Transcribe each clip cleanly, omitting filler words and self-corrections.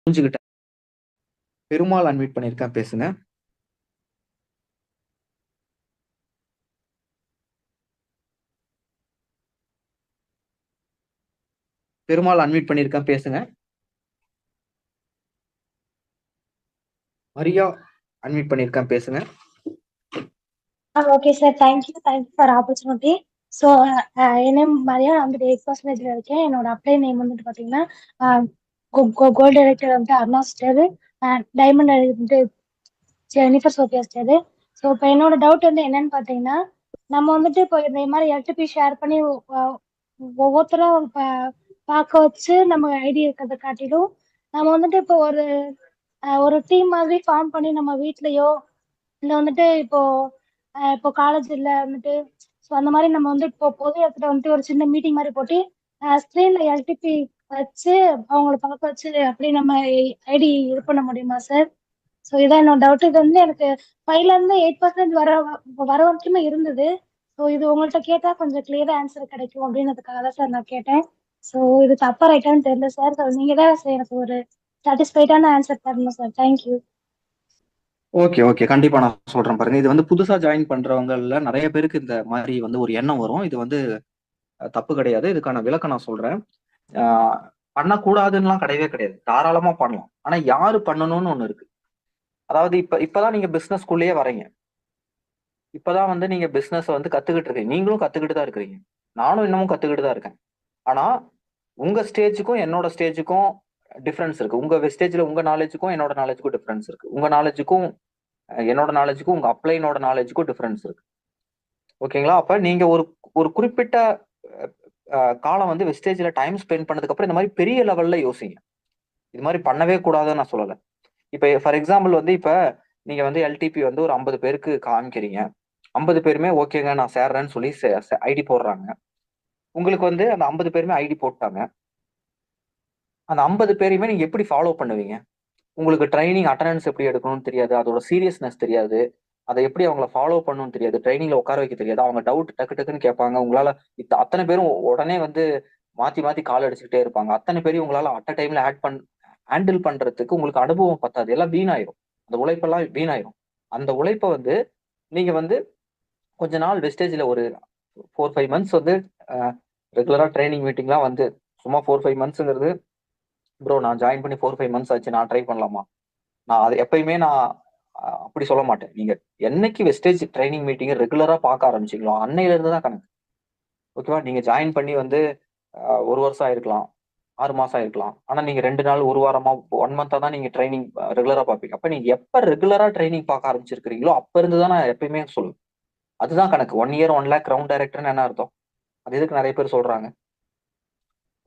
புரிஞ்சுக்கிட்டேன். பெருமாள் அன்மியூட் பண்ணியிருக்கேன், பேசுங்க. பெருமாள் அன்மியூட் பண்ணியிருக்கேன், பேசுங்க. மரியா அன்மியூட் பண்ணியிருக்கேன், பேசுங்க. Okay sir, thank you for opportunity. So N name Maria, நான் வந்துட்டு 8% இருக்கேன். என்னோட அப்ளை நேம் வந்துட்டு பார்த்தீங்கன்னா கோல்டு டைரக்டர் வந்துட்டு அருணா ஸ்டேரு, டைமண்ட் வந்துட்டு ஜெனிஃபர் சோபியா ஸ்டேரு. ஸோ இப்போ என்னோட டவுட் வந்து என்னன்னு பார்த்தீங்கன்னா, நம்ம வந்துட்டு இப்போ இந்த மாதிரி எல்டிபி ஷேர் பண்ணி ஒவ்வொருத்தரும் பார்க்க வச்சு நம்ம ஐடி இருக்கிறத காட்டிலும், நம்ம வந்துட்டு இப்போ ஒரு டீம் மாதிரி ஃபார்ம் பண்ணி நம்ம வீட்லயோ இல்லை வந்துட்டு இப்போ காலேஜ்ல வந்துட்டு ஸோ அந்த மாதிரி நம்ம வந்து இப்போ பொது இடத்துல வந்துட்டு ஒரு சின்ன மீட்டிங் மாதிரி போட்டு ஸ்க்ரீன்ல எல்டிபி வச்சு அவங்கள பார்க்க வச்சு அப்படி நம்ம ஐடி இது பண்ண முடியுமா சார்? ஸோ இதான் என்னோட டவுட். இது வந்து எனக்கு 5ல இருந்து 8% வர வரைக்குமே இருந்தது. ஸோ இது உங்கள்கிட்ட கேட்டா கொஞ்சம் கிளியரா ஆன்சர் கிடைக்கும் அப்படின்றதுக்காக தான் சார் நான் கேட்டேன். ஸோ இது தப்பா ரைட்டான்னு தெரியல சார். ஸோ நீங்க தான் சார் எனக்கு ஒரு சாட்டிஸ்ஃபைடான ஆன்சர் தரணும் சார். தேங்க்யூ. ஓகே ஓகே, கண்டிப்பா நான் சொல்றேன் பாருங்க. இது வந்து புதுசா ஜாயின் பண்றவங்கல நிறைய பேருக்கு இந்த மாதிரி வந்து ஒரு எண்ணம் வரும். இது வந்து தப்பு கிடையாது. இதுக்கான விளக்கம் நான் சொல்றேன். பண்ணக்கூடாதுன்னுலாம் கிடையவே கிடையாது, தாராளமா பண்ணலாம். ஆனா யாரு பண்ணணும்னு ஒண்ணு இருக்கு. அதாவது இப்பதான் நீங்க பிசினஸ்குள்ளேயே வரீங்க. இப்பதான் வந்து நீங்க பிசினஸ் வந்து கத்துக்கிட்டு இருக்கீங்க. நீங்களும் கத்துக்கிட்டு தான் இருக்கிறீங்க, நானும் இன்னமும் கத்துக்கிட்டு தான் இருக்கேன். ஆனா உங்க ஸ்டேஜுக்கும் என்னோட ஸ்டேஜுக்கும் டிஃபரன்ஸ் இருக்கு. உங்க ஸ்டேஜ்ல உங்க நாலேஜுக்கும் என்னோட நாலேஜுக்கும் டிஃபரன்ஸ் இருக்கு. உங்க நாலேஜுக்கும் என்னோட நாலேஜுக்கும் உங்க அப்ளைனோட நாலேஜுக்கும் டிஃபரன்ஸ் இருக்கு. ஓகேங்களா? அப்ப நீங்க ஒரு ஒரு குறிப்பிட்ட காலம் வந்து வெஸ்டேஜ்ல டைம் ஸ்பெண்ட் பண்ணதுக்கு அப்புறம் இந்த மாதிரி பெரிய லெவல்ல யோசிங்க. இது மாதிரி பண்ணவே கூடாதுன்னு நான் சொல்லல. இப்ப ஃபார் எக்ஸாம்பிள் வந்து இப்ப நீங்க வந்து எல்டிபி வந்து ஒரு 50 பேருக்கு காமிக்கிறீங்க. 50 பேருமே ஓகேங்க நான் சேர்றேன்னு சொல்லி ஐடி போடுறாங்க. உங்களுக்கு வந்து அந்த 50 பேருமே ஐடி போட்டாங்க. அந்த 50 பேரையுமே நீங்க எப்படி ஃபாலோ பண்ணுவீங்க? உங்களுக்கு ட்ரைனிங் அட்டண்டன்ஸ் எப்படி எடுக்கணும்னு தெரியாது. அதோட சீரியஸ்னஸ் தெரியாது. அதை எப்படி அவங்கள ஃபாலோ பண்ணணும்னு தெரியாது. ட்ரைனிங்ல உட்கார வைக்க தெரியாது. அவங்க டவுட் டக்கு டக்குன்னு கேட்பாங்க. உங்களால அத்தனை பேரும் உடனே வந்து மாத்தி மாத்தி கால் அடிச்சுக்கிட்டே இருப்பாங்க. அத்தனை பேரையும் உங்களால அட் அ டைம்ல ஹேண்டில் பண்றதுக்கு உங்களுக்கு அனுபவம் பத்தாது. எல்லாம் வீணாயிரும். அந்த உழைப்பெல்லாம் வீணாயிரும். அந்த உழைப்பை வந்து நீங்க வந்து கொஞ்ச நாள் வெஸ்டேஜ்ல ஒரு 4-5 மந்த்ஸ் வந்து ரெகுலரா ட்ரைனிங் மீட்டிங்லாம் வந்து சும்மா 4-5 மந்த்ஸ்ங்கிறது, ப்ரோ நான் ஜாயின் பண்ணி 4-5 மந்த்ஸ் ஆச்சு, நான் ட்ரை பண்ணலாமா? நான் அது எப்பயுமே நான் அப்படி சொல்ல மாட்டேன். நீங்க என்னைக்கு வெஸ்டேஜ் ட்ரைனிங் மீட்டிங் ரெகுலரா பார்க்க ஆரம்பிச்சீங்களோ அன்னையில இருந்து தான் கணக்கு. ஓகேவா? நீங்க ஜாயின் பண்ணி வந்து 1 வருஷம் ஆயிருக்கலாம், 6 மாசம் ஆயிருக்கலாம். ஆனா நீங்க 2 நாள், ஒரு வாரமா, 1 மந்த்தா தான் நீங்க ட்ரைனிங் ரெகுலரா பார்ப்பீங்க. அப்ப நீங்க எப்ப ரெகுலரா ட்ரைனிங் பார்க்க ஆரம்பிச்சிருக்கீங்களோ அப்ப இருந்து தான் நான் எப்பயுமே சொல்லுவேன். அதுதான் கணக்கு. 1 இயர் 1 லேக் கிரவுண்ட் டைரக்டர்னு என்ன அர்த்தம்? அது எதுக்கு நிறைய பேர் சொல்றாங்க?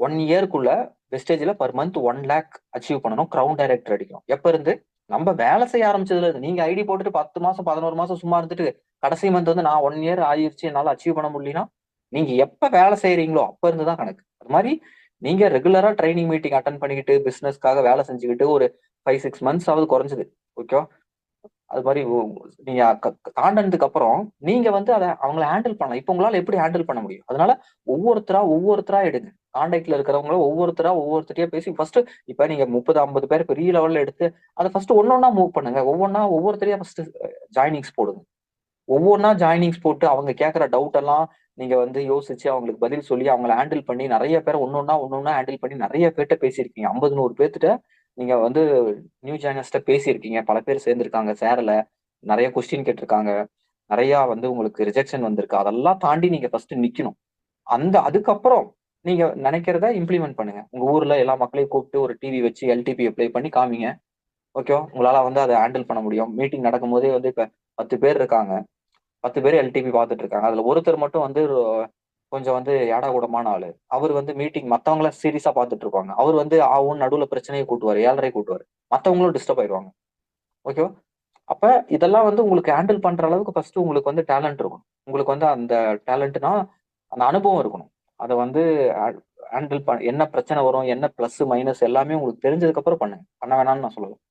1 இயருக்குள்ள வெஸ்டேஜ்ல பர் மந்த் 1 லேக் அச்சீவ் பண்ணணும், கிரவுண்ட் டைரக்டர் அடிக்கணும். எப்ப இருந்து? நம்ம வேலை செய்ய ஆரம்பிச்சதுல இருந்து. நீங்க ஐடி போட்டுட்டு 10 மாசம் 11 மாசம் சும்மா இருந்துட்டு கடைசி மந்த் வந்து நான் 1 இயர் ஆயிருச்சு என்னால அச்சீவ் பண்ண முடியலன்னா, நீங்க எப்ப வேலை செய்யறீங்களோ அப்ப இருந்து தான் கணக்கு. அது மாதிரி நீங்க ரெகுலரா ட்ரைனிங் மீட்டிங் அட்டன் பண்ணிக்கிட்டு பிசினஸ்க்காக வேலை செஞ்சுக்கிட்டு ஒரு 5-6 மந்த்ஸ் ஆவது குறைஞ்சது. ஓகே, அது மாதிரி நீங்க தாண்டனதுக்கு அப்புறம் நீங்க வந்து அதை அவங்கள ஹேண்டில் பண்ணலாம். இப்ப உங்களால எப்படி ஹேண்டில் பண்ண முடியும்? அதனால ஒவ்வொருத்தரா எடுங்க. கான்டாக்ட்ல இருக்கிறவங்கள ஒவ்வொருத்தரையா பேசி ஃபர்ஸ்ட், இப்ப நீங்க 30-50 பேர் பெரிய லெவல்ல எடுத்து அதை ஃபர்ஸ்ட் ஒன்னொன்னா மூவ் பண்ணுங்க. ஒவ்வொருத்தரையா ஃபர்ஸ்ட் ஜாயினிங்ஸ் போடுங்க. ஒவ்வொன்னா ஜாயினிங்ஸ் போட்டு அவங்க கேட்கிற டவுட் எல்லாம் நீங்க வந்து யோசிச்சு அவங்களுக்கு பதில் சொல்லி அவங்களை ஹேண்டில் பண்ணி நிறைய பேர் ஒன்னொன்னா ஹேண்டில் பண்ணி நிறைய பேர்ட்ட பேசியிருக்கீங்க. 50-100 பேர்த்திட்ட நீங்க வந்து நியூ ஜாயினர்ஸ்ட பேசியிருக்கீங்க. பல பேர் சேர்ந்திருக்காங்க, சேரல, நிறைய கொஸ்டின் கேட்டிருக்காங்க, நிறைய வந்து உங்களுக்கு ரிஜெக்ஷன் வந்திருக்கு. அதெல்லாம் தாண்டி நீங்க ஃபர்ஸ்ட் நிக்கணும். அதுக்கப்புறம் நீங்க நினைக்கிறத இம்ப்ளிமெண்ட் பண்ணுங்க. உங்க ஊர்ல எல்லா மக்களையும் கூப்பிட்டு ஒரு டிவி வச்சு எல்டிபி அப்ளை பண்ணி காமிங்க. ஓகேவா? உங்களால வந்து அதை ஹேண்டில் பண்ண முடியும். மீட்டிங் நடக்கும் போதே வந்து இப்ப 10 பேர் இருக்காங்க, 10 பேர் எல்டிபி பார்த்துட்டு இருக்காங்க. அதுல ஒருத்தர் மட்டும் வந்து கொஞ்சம் வந்து ஏடா கூடமான ஆளு. அவர் வந்து மீட்டிங் மத்தவங்கள சீரியஸா பார்த்துட்டு இருப்பாங்க. அவர் வந்து ஆவும் நடுவுல பிரச்சனையை கூட்டுவாரு, ஏழரை கூட்டுவாரு. மத்தவங்களும் டிஸ்டர்ப் ஆயிடுவாங்க. ஓகேவா? அப்ப இதெல்லாம் வந்து உங்களுக்கு ஹேண்டில் பண்ற அளவுக்கு ஃபர்ஸ்ட் உங்களுக்கு வந்து டேலண்ட் இருக்கணும். உங்களுக்கு வந்து அந்த டேலண்ட்னா அந்த அனுபவம் இருக்கணும். அதை வந்து ஹேண்டில் என்ன பிரச்சனை வரும், என்ன பிளஸ் மைனஸ் எல்லாமே உங்களுக்கு தெரிஞ்சதுக்கு அப்புறம் பண்ணுங்க. பண்ண வேணாம்னு நான் சொல்லலாம்.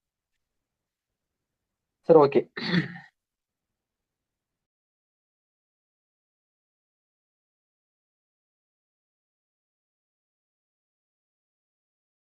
சரி, ஓகே.